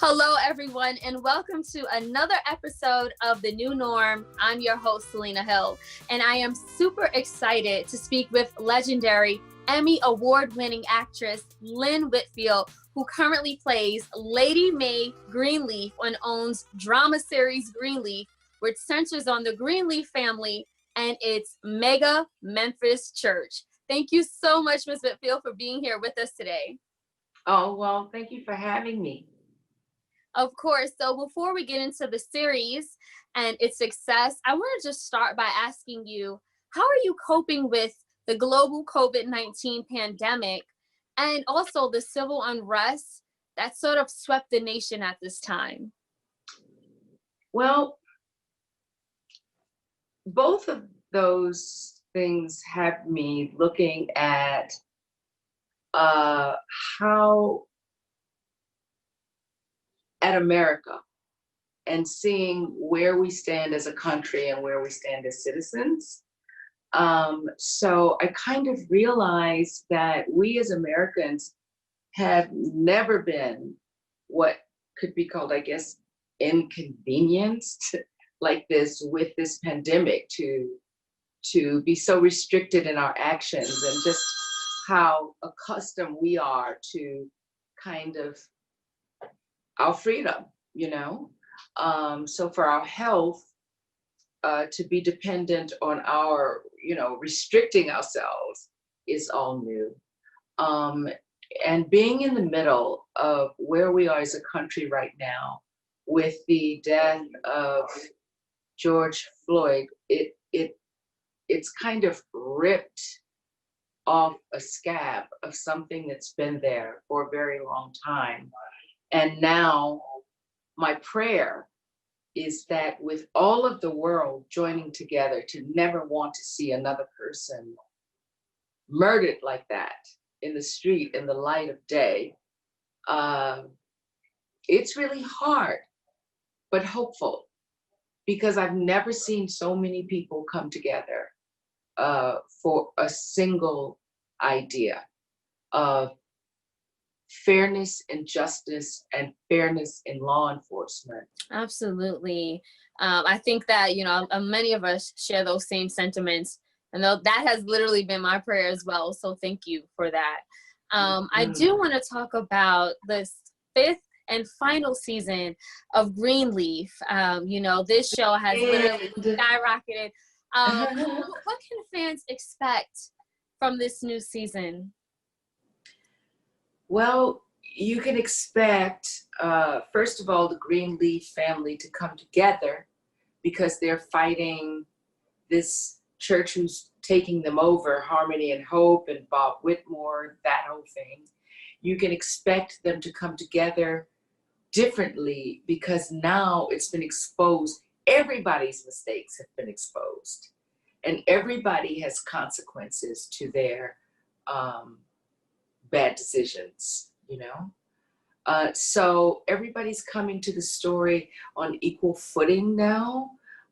Hello, everyone, and welcome to another episode of The New Norm. I'm your host, Selena Hill, and I am super excited to speak with legendary Emmy award-winning actress Lynn Whitfield, who currently plays Lady Mae Greenleaf and owns drama series Greenleaf, which centers on the Greenleaf family and its mega Memphis church. Thank you so much, Ms. Whitfield, for being here with us today. Oh, well, thank you for having me. Of course. So before we get into the series and its success, I want to just start by asking you, how are you coping with the global COVID-19 pandemic and also the civil unrest that sort of swept the nation at this time? Well, both of those things have me looking at how at America and seeing where we stand as a country and where we stand as citizens. So I kind of realized that we as Americans have never been what could be called, I guess, inconvenienced like this with this pandemic, to be so restricted in our actions and just how accustomed we are to kind of our freedom, so for our health, to be dependent on our, restricting ourselves is all new. And being in the middle of where we are as a country right now, with the death of George Floyd, it's kind of ripped off a scab of something that's been there for a very long time. And now my prayer is that with all of the world joining together to never want to see another person murdered like that in the street in the light of day, it's really hard, but hopeful, because I've never seen so many people come together for a single idea of fairness and justice and fairness in law enforcement. Absolutely. I think that, many of us share those same sentiments, and that has literally been my prayer as well. So thank you for that. I do want to talk about this 5th and final season of Greenleaf. This show has literally skyrocketed. What can fans expect from this new season? Well, you can expect, first of all, the Greenleaf family to come together because they're fighting this church who's taking them over, Harmony and Hope and Bob Whitmore, that whole thing. You can expect them to come together differently because now it's been exposed. Everybody's mistakes have been exposed, and everybody has consequences to their bad decisions, so everybody's coming to the story on equal footing now,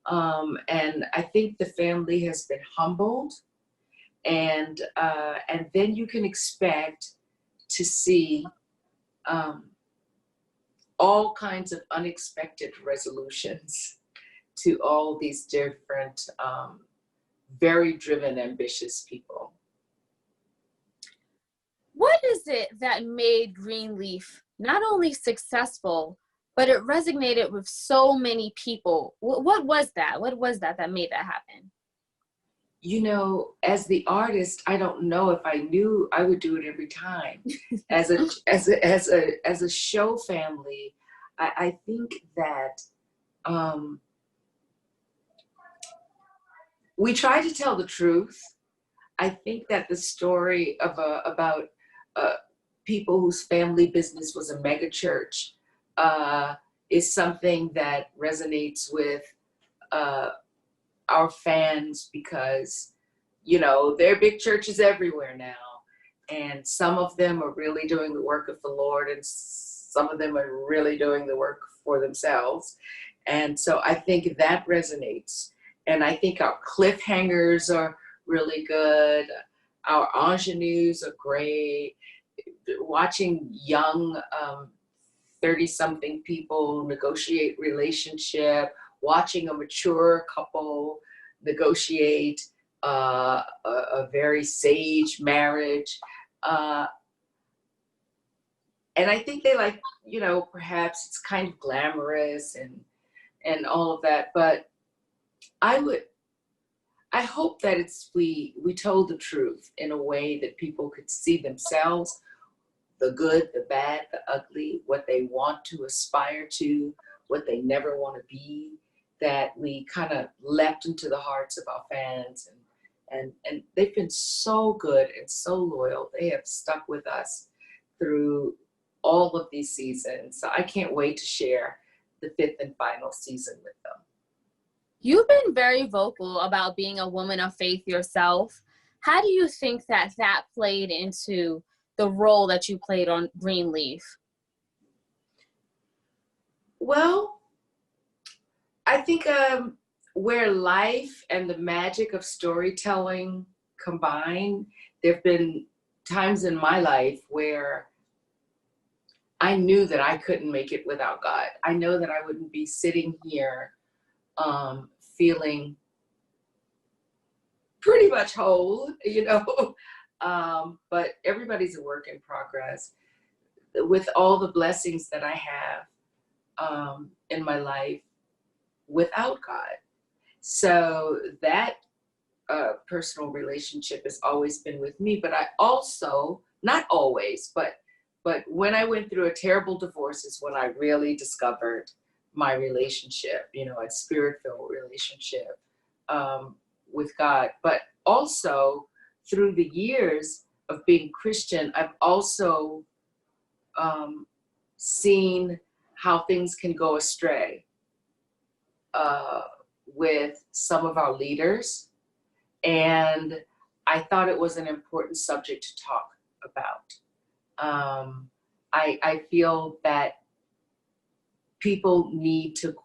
and I think the family has been humbled, and then you can expect to see all kinds of unexpected resolutions to all these different very driven, ambitious people. What is it that made Greenleaf not only successful, but it resonated with so many people? What was that? What was that made that happen? As the artist, I don't know if I knew I would do it every time. As a show family, I think that we try to tell the truth. I think that the story about people whose family business was a mega church is something that resonates with our fans because, there are big churches everywhere now, and some of them are really doing the work of the Lord, and some of them are really doing the work for themselves. And so I think that resonates. And I think our cliffhangers are really good. Our ingenues are great. Watching young 30-something people negotiate relationship, watching a mature couple negotiate a very sage marriage. And I think they like, you know, perhaps it's kind of glamorous and all of that, but I hope that we told the truth in a way that people could see themselves, the good, the bad, the ugly, what they want to aspire to, what they never want to be, that we kind of leapt into the hearts of our fans, and they've been so good and so loyal. They have stuck with us through all of these seasons. So I can't wait to share the 5th and final season with them. You've been very vocal about being a woman of faith yourself. How do you think that played into the role that you played on Greenleaf? Well, I think where life and the magic of storytelling combine, there have been times in my life where I knew that I couldn't make it without God. I know that I wouldn't be sitting here feeling pretty much whole, you know, but everybody's a work in progress. With all the blessings that I have in my life without God. So that personal relationship has always been with me, but I also, not always, but when I went through a terrible divorce is when I really discovered my relationship, you know, a spirit-filled relationship with God. But also through the years of being Christian, I've also seen how things can go astray with some of our leaders. And I thought it was an important subject to talk about. I feel that people need to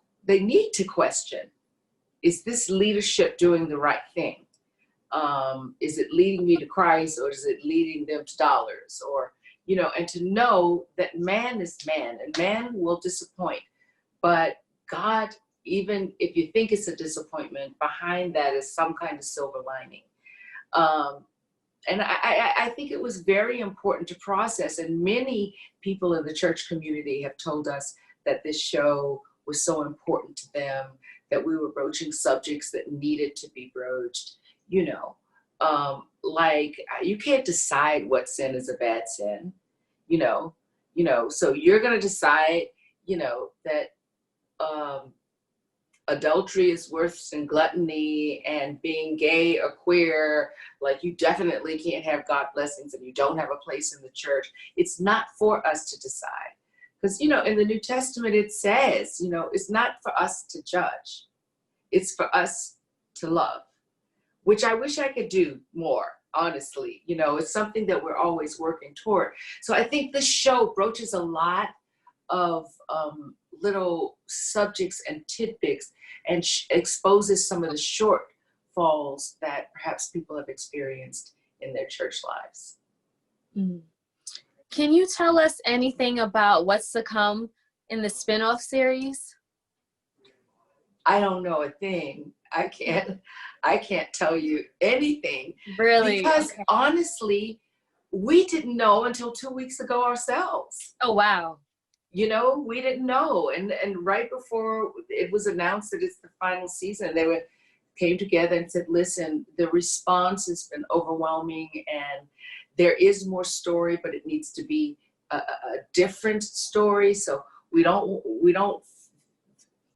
question, is this leadership doing the right thing? Is it leading me to Christ, or is it leading them to dollars? Or, you know, and to know that man is man and man will disappoint, but God, even if you think it's a disappointment, behind that is some kind of silver lining. And I think it was very important to process, and many people in the church community have told us that this show was so important to them, that we were broaching subjects that needed to be broached, you know, like you can't decide what sin is a bad sin, you know, so you're going to decide, you know, that adultery is worse than gluttony, and being gay or queer, like you definitely can't have God blessings and you don't have a place in the church. It's not for us to decide. Because, you know, in the New Testament, it says, you know, it's not for us to judge. It's for us to love, which I wish I could do more, honestly. You know, it's something that we're always working toward. So I think this show broaches a lot of little subjects and tidbits, and exposes some of the shortfalls that perhaps people have experienced in their church lives. Mm-hmm. Can you tell us anything about what's to come in the spinoff series? I don't know a thing. I can't tell you anything. Really? Because okay. Honestly, we didn't know until 2 weeks ago ourselves. Oh, wow. You know, we didn't know. And right before it was announced that it's the final season, they came together and said, listen, the response has been overwhelming, and there is more story, but it needs to be a different story. So we don't,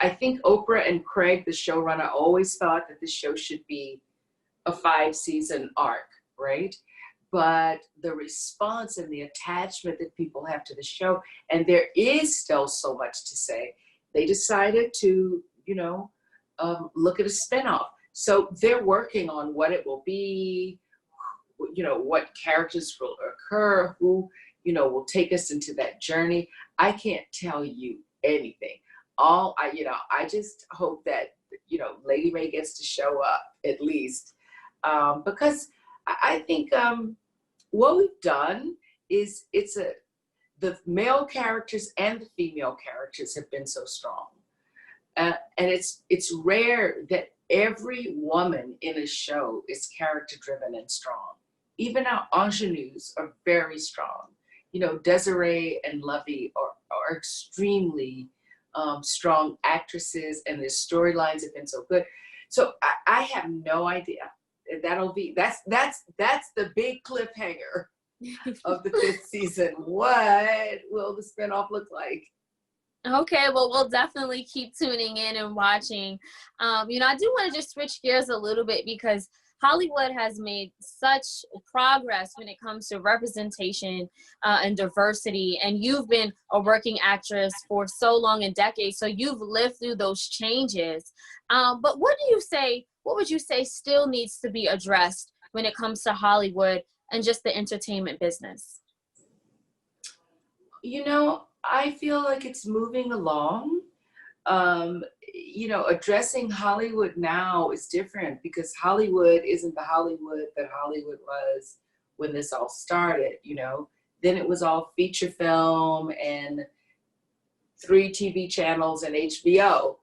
I think Oprah and Craig, the showrunner, always thought that this show should be a 5-season arc, right? But the response and the attachment that people have to the show, and there is still so much to say, they decided to, you know, look at a spinoff. So they're working on what it will be, you know, what characters will occur, who, you know, will take us into that journey. I can't tell you anything. I just hope that, you know, Lady Mae gets to show up at least, because I think what we've done is it's the male characters and the female characters have been so strong. And it's rare that every woman in a show is character driven and strong. Even our ingenues are very strong. You know, Desiree and Lovey are extremely strong actresses, and their storylines have been so good. So I have no idea. That's the big cliffhanger of the 5th season. What will the spinoff look like? Okay, well, we'll definitely keep tuning in and watching. You know, I do want to just switch gears a little bit, because Hollywood has made such progress when it comes to representation and diversity. And you've been a working actress for so long, and decades, so you've lived through those changes. But what would you say still needs to be addressed when it comes to Hollywood and just the entertainment business? You know, I feel like it's moving along. You know, addressing Hollywood now is different, because Hollywood isn't the Hollywood that Hollywood was when this all started, you know. Then it was all feature film and 3 TV channels and HBO.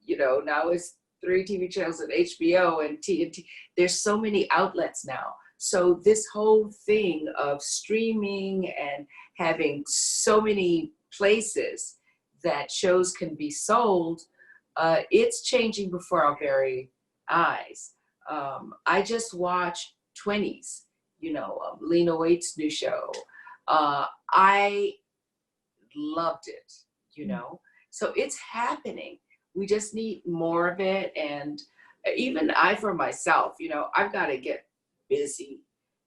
You know, now it's 3 TV channels and HBO and TNT. There's so many outlets now. So this whole thing of streaming and having so many places that shows can be sold, it's changing before our very eyes. I just watched 20s, you know, Lena Waithe's new show. I loved it, you know. So it's happening. We just need more of it. And even I, for myself, you know, I've got to get busy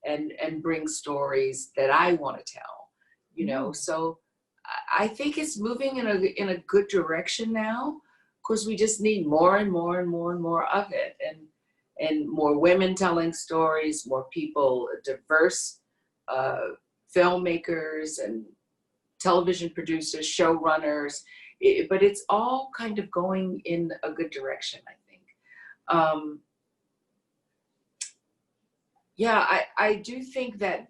and bring stories that I want to tell, you know. So I think it's moving in a good direction now. Of course, we just need more and more and more and more of it, and more women telling stories, more people, diverse filmmakers and television producers, showrunners. But it's all kind of going in a good direction, I think. Yeah, I do think that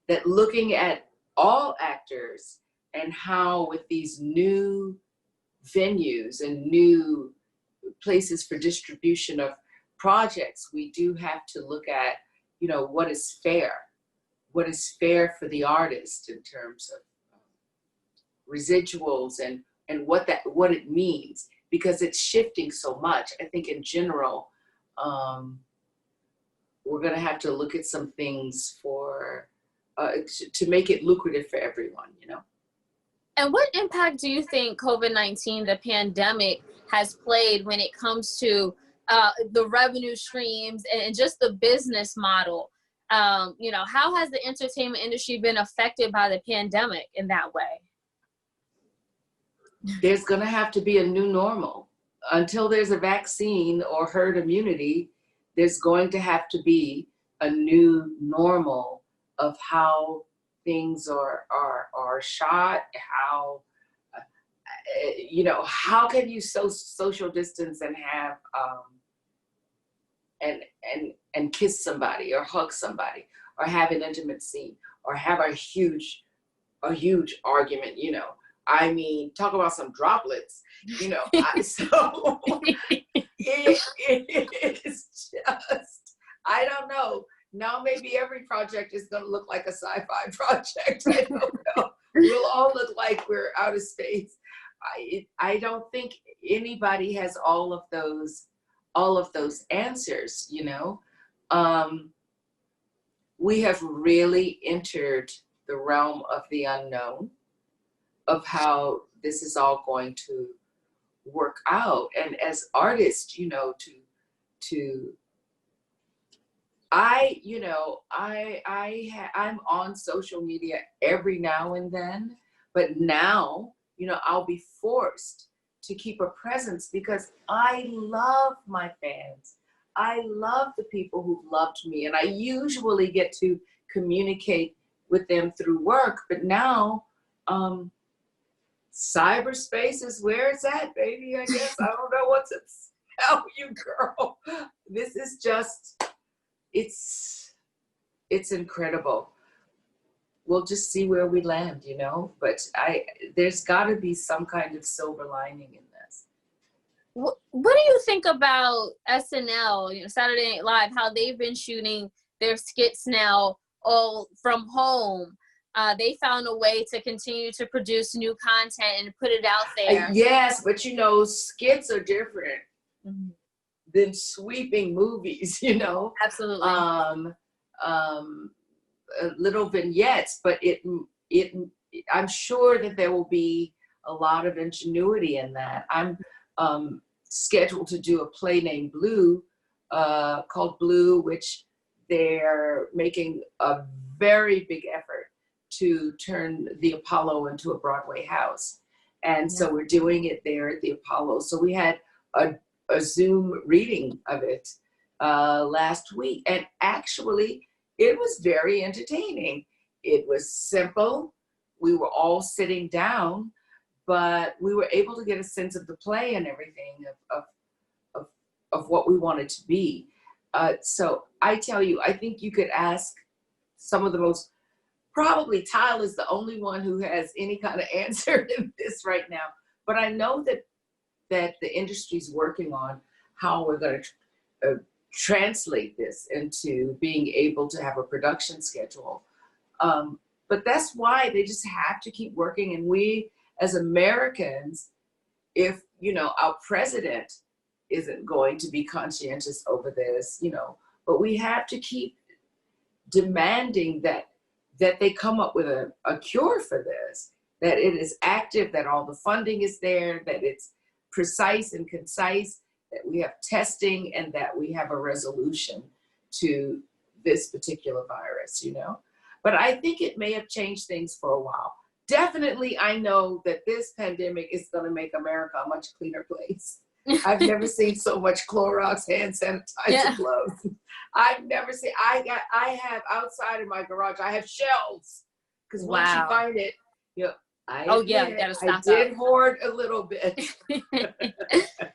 that looking at all actors and how with these new venues and new places for distribution of projects, we do have to look at, you know, what is fair for the artist in terms of residuals and what it means, because it's shifting so much. I think in general, we're going to have to look at some things for to make it lucrative for everyone, you know. And what impact do you think COVID-19, the pandemic, has played when it comes to the revenue streams and just the business model? You know, how has the entertainment industry been affected by the pandemic in that way? There's going to have to be a new normal. Until there's a vaccine or herd immunity, there's going to have to be a new normal of how things are shot, how, you know, how can you social distance and have, and kiss somebody or hug somebody or have an intimate scene or have a huge argument, you know. I mean, talk about some droplets, you know. So it's just, I don't know. Now maybe every project is going to look like a sci-fi project. I don't know. We'll all look like we're out of space. I don't think anybody has all of those answers, you know. We have really entered the realm of the unknown, of how this is all going to work out. And as artists, you know, I'm on social media every now and then, but now, you know, I'll be forced to keep a presence because I love my fans. I love the people who've loved me, and I usually get to communicate with them through work, but now, cyberspace is where it's at, baby, I guess. I don't know what to tell you, girl. This is just, it's incredible. we'll just see where we land, you know. But there's got to be some kind of silver lining in this. What do you think about SNL, Saturday Night Live, how they've been shooting their skits now all from home? They found a way to continue to produce new content and put it out there. Yes, but skits are different than sweeping movies, Absolutely. Little vignettes, but I'm sure that there will be a lot of ingenuity in that. I'm scheduled to do a play named Blue, called Blue, which they're making a very big effort to turn the Apollo into a Broadway house. And so we're doing it there at the Apollo. So we had a Zoom reading of it last week. And actually, it was very entertaining. It was simple. We were all sitting down, but we were able to get a sense of the play and everything of what we wanted to be. So I tell you, I think you could ask some of the most, probably Tyler's the only one who has any kind of answer in this right now. But I know that the industry's working on how we're going to translate this into being able to have a production schedule. But that's why they just have to keep working. And we, as Americans, if, our president isn't going to be conscientious over this, but we have to keep demanding that they come up with a cure for this, that it is active, that all the funding is there, that it's precise and concise, that we have testing, and that we have a resolution to this particular virus, But I think it may have changed things for a while. Definitely, I know that this pandemic is going to make America a much cleaner place. I've never seen so much Clorox hand sanitizer gloves. I've never seen, I have outside of my garage, I have shelves. Because once you find it, I did hoard a little bit.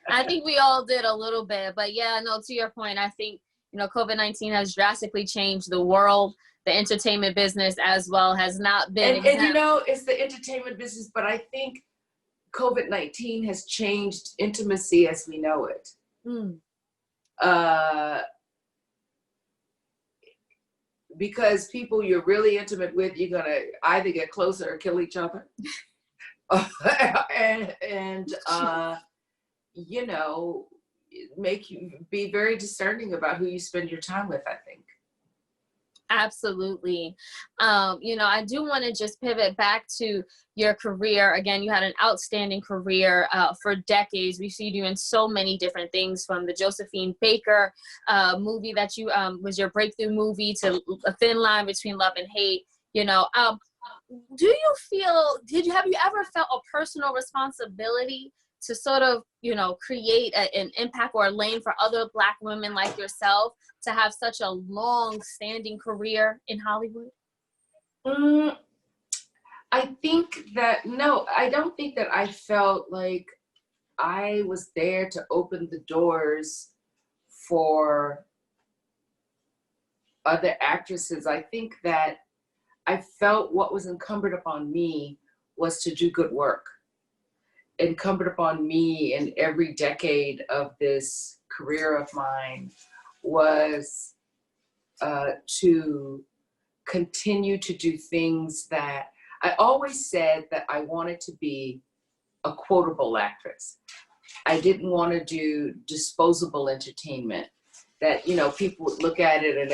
I think we all did a little bit, but to your point, I think, COVID-19 has drastically changed the world. The entertainment business as well has not been. And it's the entertainment business, but I think COVID-19 has changed intimacy as we know it. Because people you're really intimate with, you're going to either get closer or kill each other. and make you be very discerning about who you spend your time with, I think. Absolutely. I do want to just pivot back to your career. Again, you had an outstanding career for decades. We see you in so many different things, from the Josephine Baker movie that you was your breakthrough movie, to A Thin Line Between Love and Hate. Do you feel, have you ever felt a personal responsibility to sort of, create an impact or a lane for other Black women like yourself to have such a long-standing career in Hollywood? I think that, no, I don't think that I felt like I was there to open the doors for other actresses. I think that I felt what was incumbent upon me was to do good work. Incumbent upon me in every decade of this career of mine was to continue to do things that I always said that I wanted to be a quotable actress. I didn't want to do disposable entertainment that, people would look at it and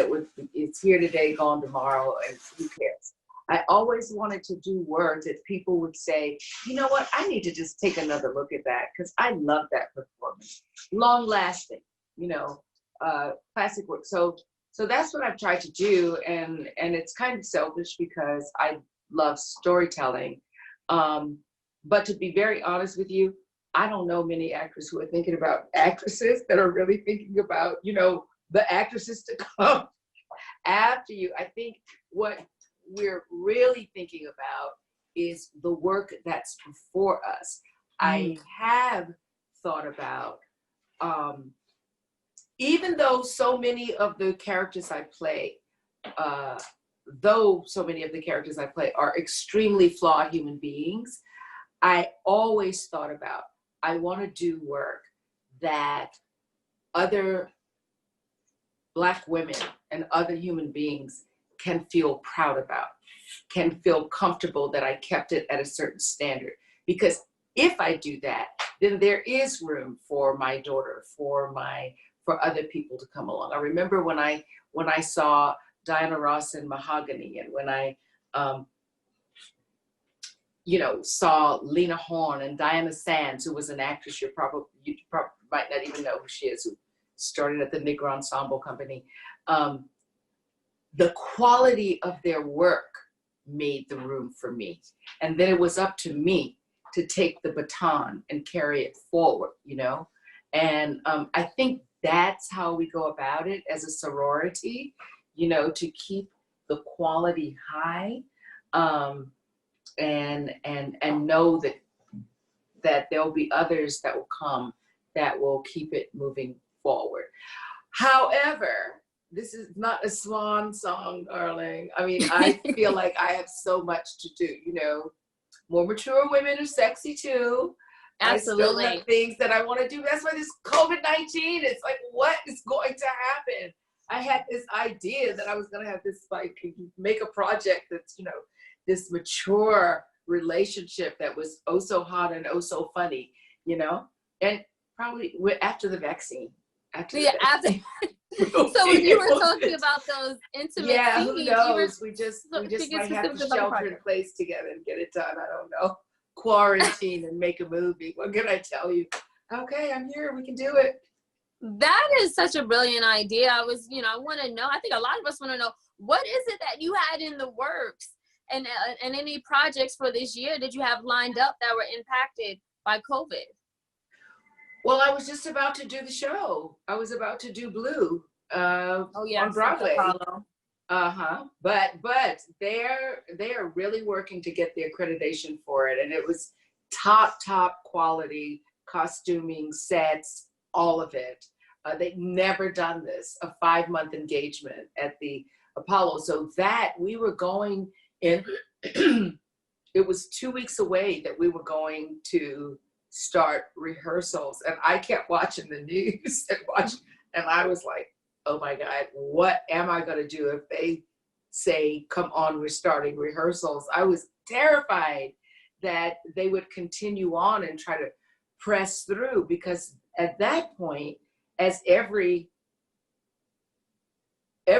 it's here today, gone tomorrow, and who cares? I always wanted to do work that people would say, you know what, I need to just take another look at that because I love that performance. Long lasting, classic work. So that's what I've tried to do. And it's kind of selfish because I love storytelling. But to be very honest with you, I don't know many actors who are thinking about actresses that are really thinking about, the actresses to come after you. I think what we're really thinking about is the work that's before us. I have thought about, even though so many of the characters I play, though so many of the characters I play are extremely flawed human beings, I always thought about, I want to do work that other Black women and other human beings can feel proud about, can feel comfortable that I kept it at a certain standard. Because if I do that, then there is room for my daughter, for other people to come along. I remember when I saw Diana Ross in Mahogany, and when I saw Lena Horne and Diana Sands, who was an actress you probably might not even know who she is, who started at the Negro Ensemble Company. The quality of their work made the room for me. And then it was up to me to take the baton and carry it forward, And I think that's how we go about it as a sorority, to keep the quality high, and know that there'll be others that will come that will keep it moving forward. However, this is not a swan song, darling. I mean, I feel like I have so much to do, More mature women are sexy too. Absolutely. I still have things that I want to do. That's why this COVID-19, it's like, what is going to happen? I had this idea that I was going to have this, make a project that's, this mature relationship that was oh so hot and oh so funny, and probably after the vaccine. So when you were talking about those intimate scenes, who knows? We just might have to shelter in place together and get it done. I don't know. Quarantine and make a movie. What can I tell you? Okay, I'm here. We can do it. That is such a brilliant idea. I want to know. I think a lot of us want to know, what is it that you had in the works, and any projects for this year that you have lined up that were impacted by COVID? Well, I was just about to do the show. I was about to do Blue on Broadway. But they are really working to get the accreditation for it, and it was top quality costuming, sets, all of it. They've never done this, a 5-month engagement at the Apollo. So that we were going in, it was 2 weeks away that we were going to start rehearsals, and I kept watching the news and I was like, oh my God, what am I going to do if they say, come on, we're starting rehearsals? I was terrified that they would continue on and try to press through, because at that point, as every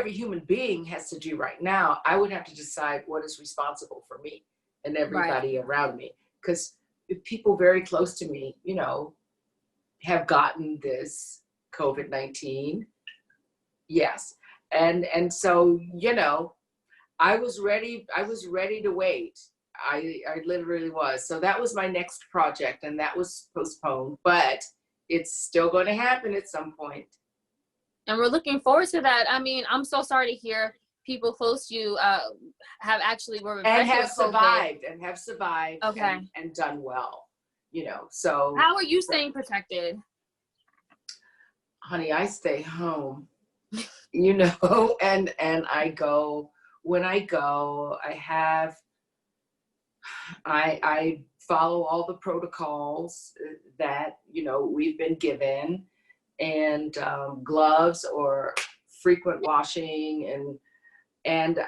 human being has to do right now, I would have to decide what is responsible for me and everybody around me. Because if people very close to me, have gotten this COVID-19, yes. And so, I was ready to wait. I literally was. So that was my next project, and that was postponed, but it's still going to happen at some point. And we're looking forward to that. I mean, I'm so sorry to hear people close to you have survived okay. and done well, so. How are you staying protected? Honey, I stay home, and I go, when I go, I follow all the protocols that, we've been given, and gloves or frequent washing, and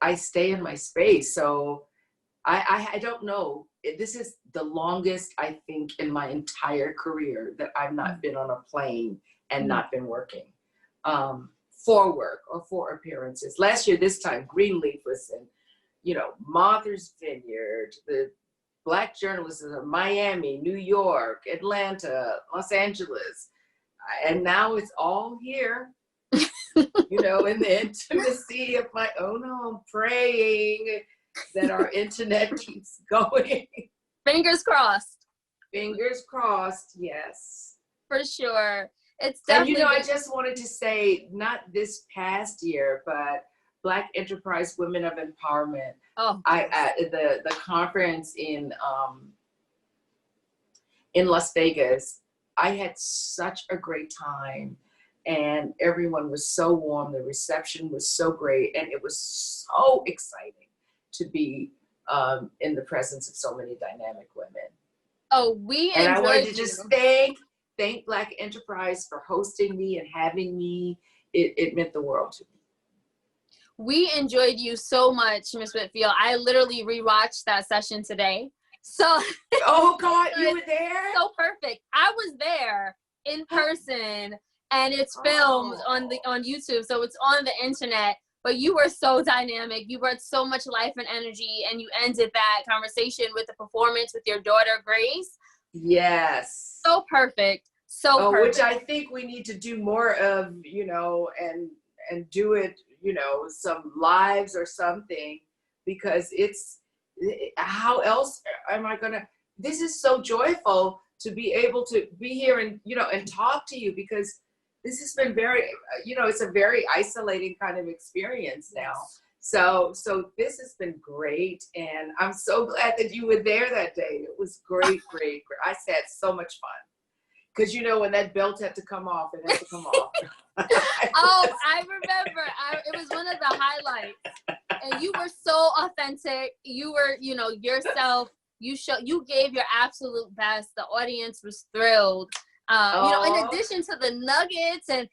I stay in my space. So I don't know. This is the longest, I think, in my entire career that I've not been on a plane and not been working for work or for appearances. Last year, this time, Greenleaf was in, Martha's Vineyard, the Black journalists in Miami, New York, Atlanta, Los Angeles, and now it's all here. In the intimacy of my own home, praying that our internet keeps going. Fingers crossed. Fingers crossed, yes. For sure. It's definitely. And I just wanted to say, not this past year, but Black Enterprise Women of Empowerment. Oh, the conference in Las Vegas, I had such a great time. and everyone was so warm. The reception was so great, and it was so exciting to be in the presence of so many dynamic women. Oh, we And I wanted enjoyed to just you. thank Black Enterprise for hosting me and having me. It meant the world to me. We enjoyed you so much, Miss Whitfield. I literally rewatched that session today. So Oh God, you were there? so perfect. I was there in person, and it's filmed on YouTube, so it's on the internet. But you were so dynamic. You brought so much life and energy, and you ended that conversation with the performance with your daughter, Grace. Yes. So perfect. So perfect. Which I think we need to do more of, you know, and do it, you know, some lives or something, because it's, how else am I gonna, this is so joyful to be able to be here and, you know, and talk to you, because this has been very, you know, it's a very isolating kind of experience now. So this has been great, and I'm so glad that you were there that day. It was great. I had so much fun. Because, you know, when that belt had to come off, it had to come off. I remember. It was one of the highlights. And you were so authentic. You were, you know, yourself. You gave your absolute best. The audience was thrilled. You know, in addition to the nuggets, and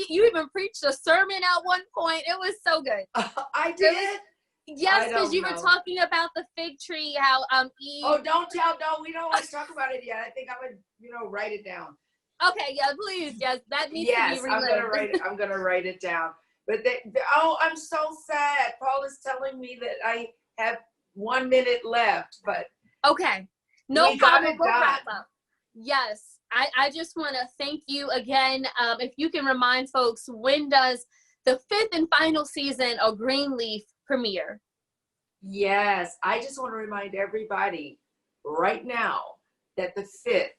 you even preached a sermon at one point. It was so good. I did? Yes, because you were talking about the fig tree, how Eve. Oh, don't tell. No, we don't want to talk about it yet. I think I'm gonna, you know, write it down. Okay, yeah, please. Yes, that needs to be relived. I'm gonna write it down. But I'm so sad. Paul is telling me that I have 1 minute left, but okay, no problem. We'll wrap up. Yes, I just want to thank you again. If you can remind folks, when does the 5th and final season of Greenleaf premiere? Yes, I just want to remind everybody right now that the 5th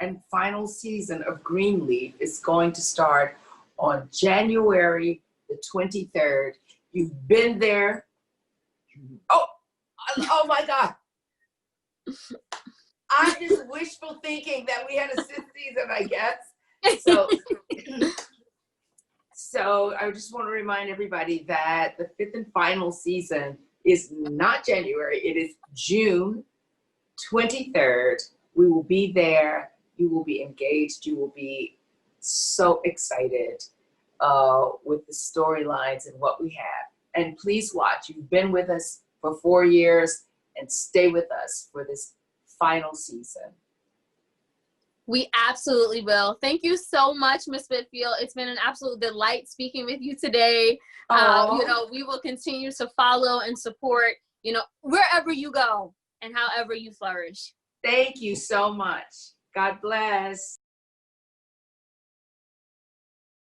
and final season of Greenleaf is going to start on January the 23rd. You've been there. Oh my God. I'm just wishful thinking that we had a 6th season, I guess. So I just want to remind everybody that the 5th and final season is not January. It is June 23rd. We will be there. You will be engaged. You will be so excited with the storylines and what we have. And please watch. You've been with us for 4 years, and stay with us for this final season. We absolutely will. Thank you so much, Ms. Whitfield. It's been an absolute delight speaking with you today. You know, we will continue to follow and support, you know, wherever you go and however you flourish. Thank you so much. God bless.